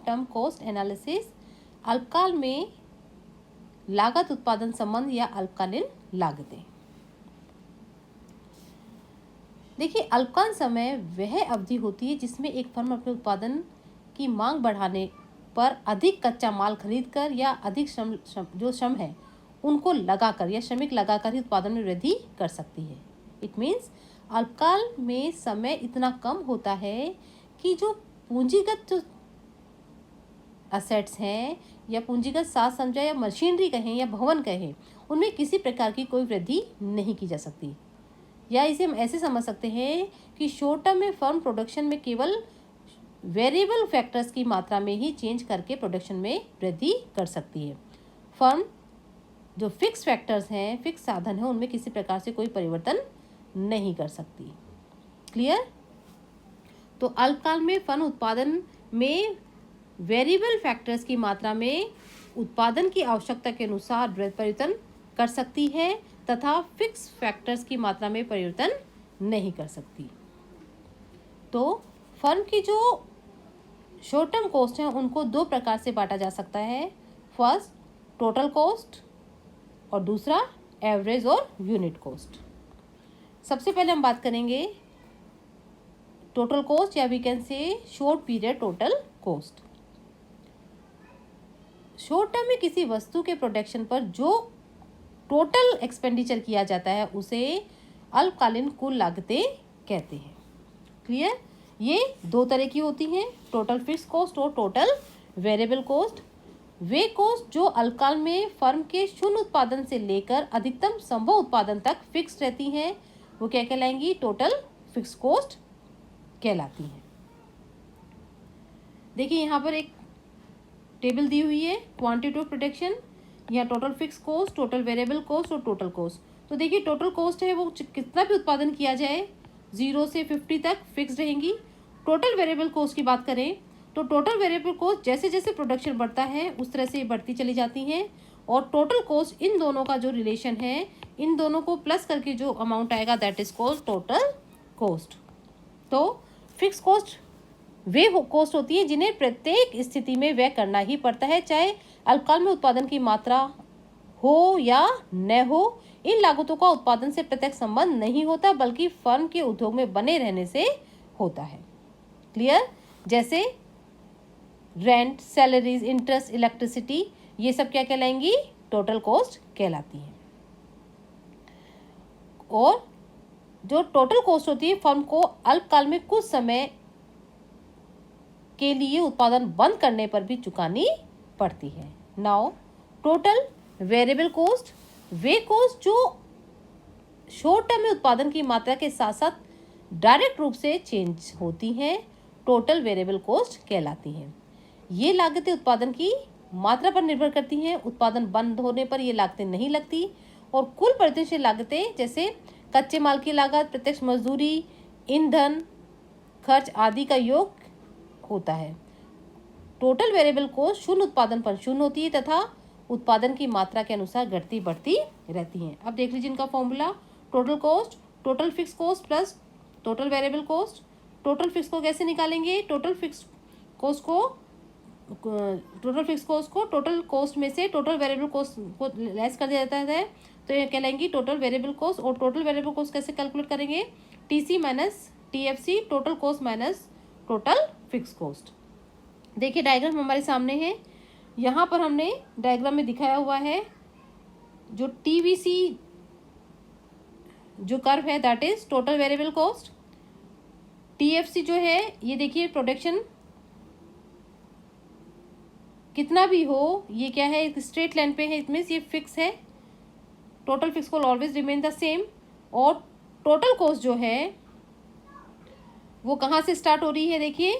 Short term cost analysis, अल्पकाल में लागत उत्पादन संबंध या अल्पकालीन लागतें। देखिए, अल्पकाल समय वह अवधि होती है जिसमें एक फर्म अपने उत्पादन की मांग बढ़ाने पर अधिक कच्चा माल खरीदकर या अधिक श्रम है उनको लगाकर या श्रमिक लगाकर ही उत्पादन में वृद्धि कर सकती है। इट मीन्स अल्पकाल में समय इतना कम होता है कि जो पूंजीगत जो असेट्स हैं या पूंजीगत साज सज्जा या मशीनरी कहें या भवन कहें, उनमें किसी प्रकार की कोई वृद्धि नहीं की जा सकती। या इसे हम ऐसे समझ सकते हैं कि शॉर्ट टर्म में फर्म प्रोडक्शन में केवल वेरिएबल फैक्टर्स की मात्रा में ही चेंज करके प्रोडक्शन में वृद्धि कर सकती है। फर्म जो फिक्स फैक्टर्स हैं, फिक्स साधन हैं, उनमें किसी प्रकार से कोई परिवर्तन नहीं कर सकती। क्लियर? तो अल्पकाल में फर्म उत्पादन में वेरिएबल फैक्टर्स की मात्रा में उत्पादन की आवश्यकता के अनुसार परिवर्तन कर सकती है तथा फिक्स फैक्टर्स की मात्रा में परिवर्तन नहीं कर सकती। तो फर्म की जो शॉर्ट टर्म कॉस्ट है उनको दो प्रकार से बांटा जा सकता है। फर्स्ट टोटल कॉस्ट और दूसरा एवरेज और यूनिट कॉस्ट। सबसे पहले हम बात करेंगे टोटल कॉस्ट या we can say short period total cost. Short term में किसी वस्तु के प्रोडक्शन पर जो टोटल एक्सपेंडिचर किया जाता है उसे अल्पकालीन कुल लागतें कहते हैं। क्लियर? ये दो तरह की होती हैं, टोटल फिक्स कॉस्ट और टोटल वेरिएबल कॉस्ट। वे कॉस्ट जो अल्पकाल में फर्म के शून्य उत्पादन से लेकर अधिकतम संभव उत्पादन तक फिक्स रहती हैं, वो क्या कहलाएंगी? टोटल फिक्स कॉस्ट कहलाती हैं। देखिए यहाँ पर एक टेबल दी हुई है, क्वांटिटी ऑफ प्रोडक्शन, यहाँ total fix cost, total variable cost और टोटल कॉस्ट। तो देखिए टोटल कॉस्ट है वो कितना भी उत्पादन किया जाए 0 से 50 तक फिक्स रहेंगी। टोटल वेरिएबल कॉस्ट की बात करें तो टोटल वेरिएबल कॉस्ट जैसे जैसे प्रोडक्शन बढ़ता है उस तरह से बढ़ती चली जाती हैं और टोटल कॉस्ट इन दोनों का जो रिलेशन है, इन दोनों को प्लस करके जो अमाउंट आएगा that is called total cost. तो फिक्स कॉस्ट वे कॉस्ट होती है जिन्हें प्रत्येक स्थिति में व्यय करना ही पड़ता है, चाहे अल्पकाल में उत्पादन की मात्रा हो या न हो। इन लागतों का उत्पादन से प्रत्यक्ष संबंध नहीं होता बल्कि फर्म के उद्योग में बने रहने से होता है। क्लियर? जैसे रेंट, सैलरीज, इंटरेस्ट, इलेक्ट्रिसिटी, ये सब क्या कहलाएंगी? टोटल कॉस्ट कहलाती हैं। और जो टोटल कॉस्ट होती है फर्म को अल्पकाल में कुछ समय के लिए उत्पादन बंद करने पर भी चुकानी पड़ती है। नाउ टोटल वेरिएबल कॉस्ट, वे कॉस्ट जो शॉर्ट टर्म में उत्पादन की मात्रा के साथ साथ डायरेक्ट रूप से चेंज होती हैं, टोटल वेरिएबल कॉस्ट कहलाती हैं। ये लागतें उत्पादन की मात्रा पर निर्भर करती हैं, उत्पादन बंद होने पर ये लागतें नहीं लगती और कुल परिवर्तनशील लागतें जैसे कच्चे माल की लागत, प्रत्यक्ष मजदूरी, ईंधन खर्च आदि का योग होता है। टोटल वेरिएबल कॉस्ट शून्य उत्पादन पर शून्य होती है तथा उत्पादन की मात्रा के अनुसार घटती बढ़ती रहती हैं। अब देख लीजिए इनका formula, total cost total fix cost plus total variable cost. Total fix को कैसे निकालेंगे? टोटल फिक्स कॉस्ट को टोटल कॉस्ट में से टोटल वेरिएबल कॉस्ट को लेस कर दिया जाता है, तो ये कहलाएंगी टोटल वेरिएबल कॉस्ट। और टोटल वेरिएबल कॉस्ट कैसे कैलकुलेट करेंगे? TC minus TFC, total cost minus total fix cost. देखिए डायग्राम हमारे सामने है, यहाँ पर हमने डायग्राम में दिखाया हुआ है जो टीवीसी जो कर्व है that is total variable cost. TFC जो है ये देखिए प्रोडक्शन कितना भी हो, ये क्या है? एक स्ट्रेट लाइन पे है, इट मीन्स ये फिक्स है, total fix cost always remain the same. और टोटल कॉस्ट जो है वो कहाँ से स्टार्ट हो रही है? देखिए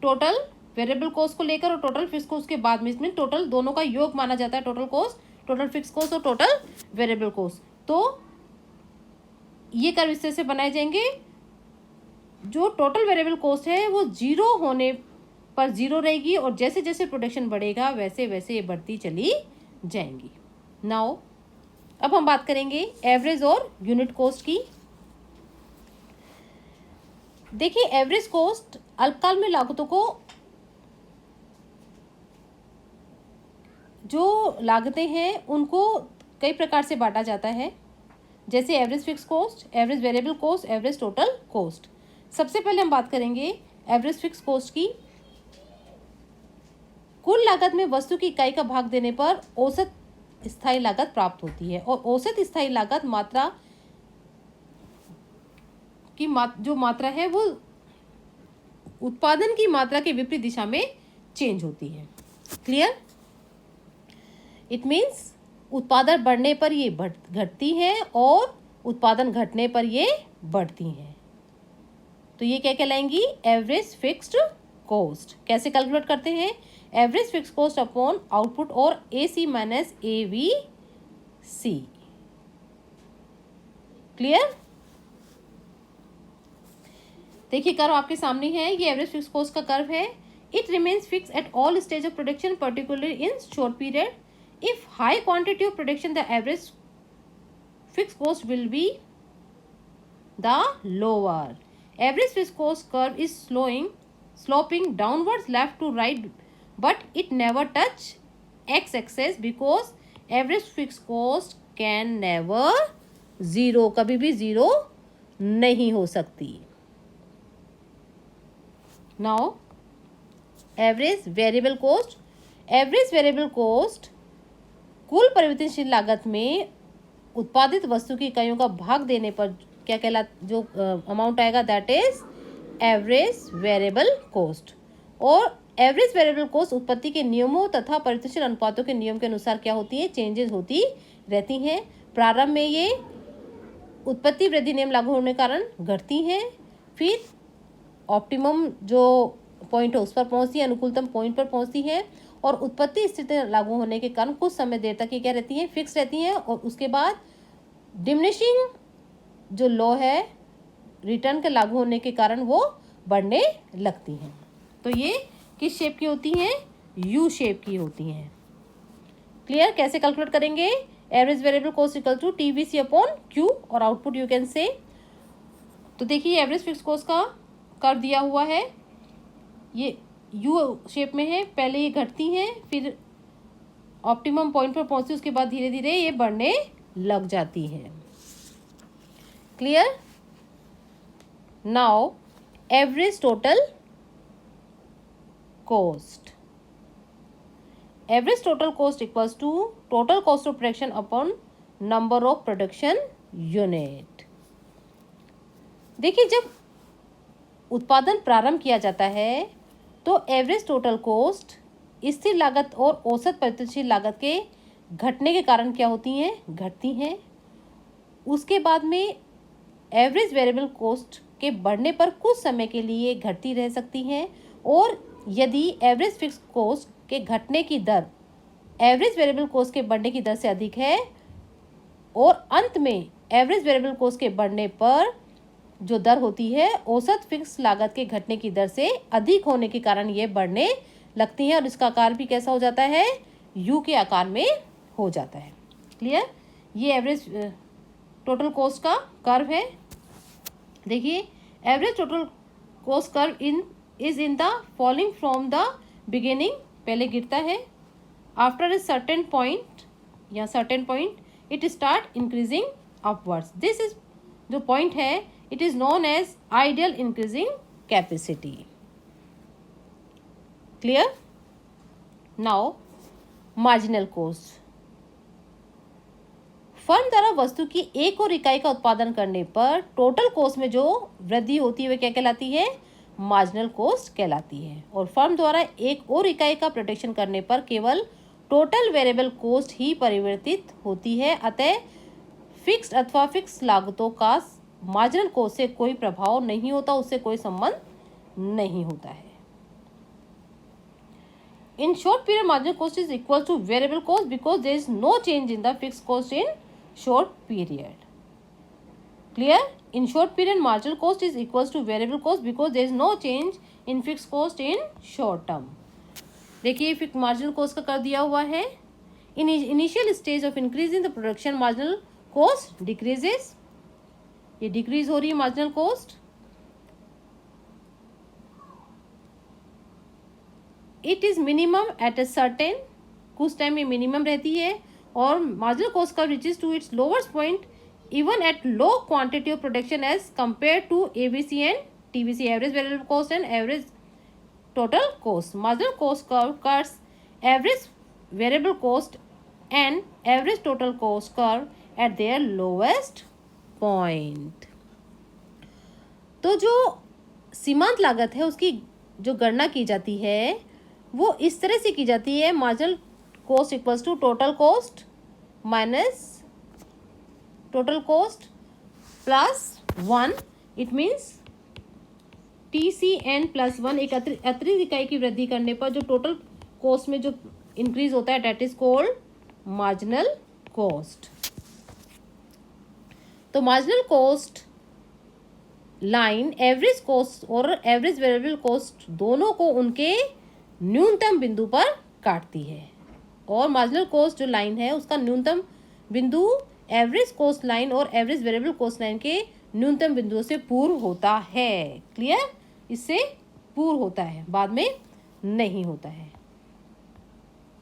टोटल वेरिएबल कॉस्ट को लेकर और टोटल फिक्स कॉस्ट के बाद में, इसमें टोटल दोनों का योग माना जाता है, total cost, total fix cost और टोटल वेरिएबल कॉस्ट। तो ये कर्व इस तरह से बनाए जाएंगे, जो टोटल वेरिएबल कॉस्ट है वो 0 होने पर 0 रहेगी और जैसे जैसे प्रोडक्शन बढ़ेगा वैसे वैसे ये बढ़ती चली जाएंगी। नाउ अब हम बात करेंगे एवरेज और यूनिट कॉस्ट की। देखिए एवरेज कॉस्ट अल्पकाल में लागतों को जो लागतें हैं उनको कई प्रकार से बांटा जाता है, जैसे average fix cost, average variable cost, average total cost. सबसे पहले हम बात करेंगे एवरेज फिक्स कॉस्ट की। कुल लागत में वस्तु की इकाई का भाग देने पर औसत स्थायी लागत प्राप्त होती है, और औसत स्थायी लागत मात्रा की जो मात्रा है वो उत्पादन की मात्रा के विपरीत दिशा में चेंज होती है। क्लियर? इट मीन्स उत्पादन बढ़ने पर ये घटती है और उत्पादन घटने पर ये बढ़ती हैं। तो ये क्या कहलाएंगी? Average fixed cost. कैसे कैलकुलेट करते हैं? Average fix cost upon output और AC माइनस AVC। क्लियर? देखिए कर्व आपके सामने है, ये एवरेज फिक्स कॉस्ट का कर्व है। It remains fix at all stage of production, particularly in short period. If high quantity of production, the average fixed cost will be the lower. Average fixed cost curve is sloping downwards left to right, but it never touch x-axis because average fixed cost can never zero, कभी भी zero नहीं हो सकती। Now average variable cost. Average variable cost कुल परिवर्तनशील लागत में उत्पादित वस्तु की इकाइयों का भाग देने पर क्या कहला जो अमाउंट आएगा, that is average variable cost. और एवरेज वेरिएबल कॉस्ट उत्पत्ति के नियमों तथा परिवर्तनशील अनुपातों के नियम के अनुसार क्या होती है? चेंजेस होती रहती हैं। प्रारंभ में ये उत्पत्ति वृद्धि नियम लागू होने के कारण घटती हैं, फिर ऑप्टिमम जो पॉइंट है उस पर पहुंचती है, अनुकूलतम पॉइंट पर पहुंचती है, और उत्पत्ति स्थिति लागू होने के कारण कुछ समय देर तक ये क्या रहती हैं? फिक्स रहती हैं, और उसके बाद डिमिनिशिंग जो लॉ है रिटर्न के लागू होने के कारण वो बढ़ने लगती हैं। तो ये किस शेप की होती हैं? यू शेप की होती हैं। क्लियर? कैसे कैलकुलेट करेंगे? Average variable cost equal to TVC upon Q, और आउटपुट यू कैन से। तो देखिए एवरेज फिक्स कॉस्ट का कर्व दिया हुआ है, ये यू शेप में है। पहले ये घटती हैं, फिर ऑप्टिमम पॉइंट पर पहुंचती है, उसके बाद धीरे धीरे ये बढ़ने लग जाती है। Clear? Now average total cost. Average total cost equals to total cost of production upon number of production unit. देखिए जब उत्पादन प्रारंभ किया जाता है तो एवरेज टोटल कॉस्ट स्थिर लागत और औसत परिवर्तनशील लागत के घटने के कारण क्या होती हैं? घटती हैं। उसके बाद में एवरेज वेरिएबल कॉस्ट के बढ़ने पर कुछ समय के लिए घटती रह सकती हैं, और यदि एवरेज फिक्स कॉस्ट के घटने की दर एवरेज वेरिएबल कॉस्ट के बढ़ने की दर से अधिक है, और अंत में एवरेज वेरिएबल कॉस्ट के बढ़ने पर जो दर होती है औसत फिक्स लागत के घटने की दर से अधिक होने के कारण ये बढ़ने लगती हैं, और इसका आकार भी कैसा हो जाता है? यू के आकार में हो जाता है। क्लियर? ये एवरेज टोटल कॉस्ट का कर्व है। देखिए average total cost curve is in the falling from the beginning, पहले गिरता है, आफ्टर ए सर्टेन पॉइंट या certain point it start increasing upwards. This is जो पॉइंट है it is known as ideal increasing capacity. Clear? Now marginal cost. Firm द्वारा वस्तु की एक और इकाई का उत्पादन करने पर टोटल कॉस्ट में जो वृद्धि होती है वह क्या कहलाती है? मार्जिनल कॉस्ट कहलाती है। और फर्म द्वारा एक और इकाई का प्रोडक्शन करने पर केवल टोटल वेरिएबल कॉस्ट ही परिवर्तित होती है, अतः फिक्स्ड अथवा फिक्स लागतों का मार्जिनल कॉस्ट से कोई प्रभाव नहीं होता, उससे कोई संबंध नहीं होता है। In short period marginal cost is equal to variable cost because there is no change in the fix cost in short period. Clear? In short period marginal cost is equal to variable cost because there is no change in fix cost in short term. देखिए fix marginal cost का कर दिया हुआ है। In initial stage of increasing the production marginal cost decreases, ये decrease हो रही है marginal cost. It is minimum at a certain कुछ टाइम में मिनिमम रहती है, और marginal cost curve reaches to its lowest point even at low quantity of production as compare to ABC and TBC, average variable cost and average total cost. Marginal cost curve cuts average variable cost and average total cost curve at their lowest point. तो जो सीमांत लागत है उसकी जो गणना की जाती है वो इस तरह से की जाती है, marginal cost equals to total cost minus total cost plus 1. It means TCN plus 1 एक अतिरिक्त इकाई की वृद्धि करने पर जो टोटल कॉस्ट में जो इंक्रीज होता है that is called marginal cost. तो marginal cost line average cost और एवरेज वेरिएबल कॉस्ट दोनों को उनके न्यूनतम बिंदु पर काटती है, और मार्जिनल कॉस्ट जो लाइन है उसका न्यूनतम बिंदु एवरेज कॉस्ट लाइन और एवरेज वेरिएबल कॉस्ट लाइन के न्यूनतम बिंदुओं से पूर्व होता है. क्लियर? इससे पूर्व होता है, बाद में नहीं होता है.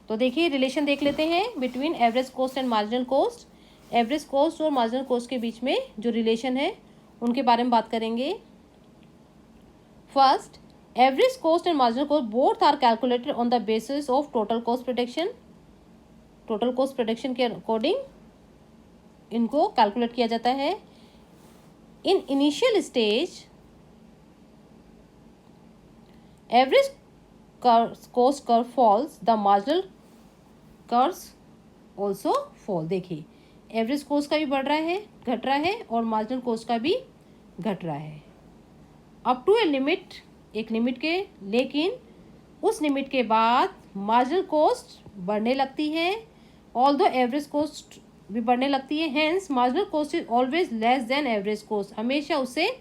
तो देखिए रिलेशन देख लेते हैं between average cost and marginal cost. Average cost और मार्जिनल कॉस्ट के बीच में जो रिलेशन है उनके बारे में बात करेंगे. First, average cost and marginal cost both are calculated on the basis of total cost production. Total cost production के अकॉर्डिंग इनको कैलकुलेट किया जाता है. In initial stage average cost curve falls, the marginal curves also fall. देखिए एवरेज कॉस्ट का भी बढ़ रहा है, घट रहा है, और मार्जिनल कॉस्ट का भी घट रहा है अप टू ए लिमिट, एक लिमिट के. लेकिन उस लिमिट के बाद मार्जिनल कॉस्ट बढ़ने लगती है, ऑल्दो एवरेज कॉस्ट भी बढ़ने लगती है. Hence marginal cost is always less than average cost. हमेशा उससे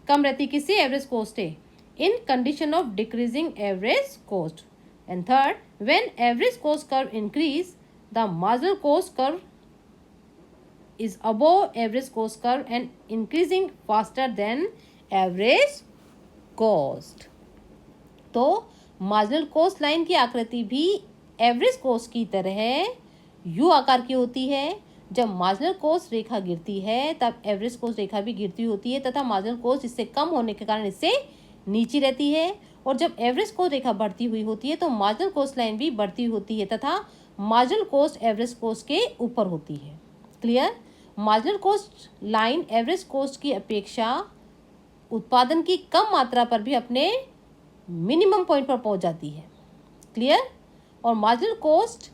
कम रहती है. किससे? एवरेज कॉस्ट है. In condition of decreasing average cost. And third, when average cost curve increase, the marginal cost curve is above average cost curve and increasing faster than average cost. तो marginal cost line की आकृति भी average cost की तरह U आकार की होती है. जब marginal cost रेखा गिरती है तब average cost रेखा भी गिरती होती है, तथा marginal cost इससे कम होने के कारण इससे नीचे रहती है. और जब एवरेज कॉस्ट रेखा बढ़ती हुई होती है तो मार्जिनल कॉस्ट लाइन भी बढ़ती होती है, तथा मार्जिनल कॉस्ट एवरेज कॉस्ट के ऊपर होती है. Clear? Marginal cost line average cost की अपेक्षा उत्पादन की कम मात्रा पर भी अपने मिनिमम पॉइंट पर पहुंच जाती है. क्लियर? और marginal cost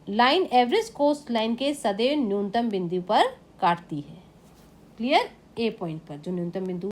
line average cost line के सदैव न्यूनतम बिंदु पर काटती है. क्लियर? ए पॉइंट पर जो न्यूनतम बिंदु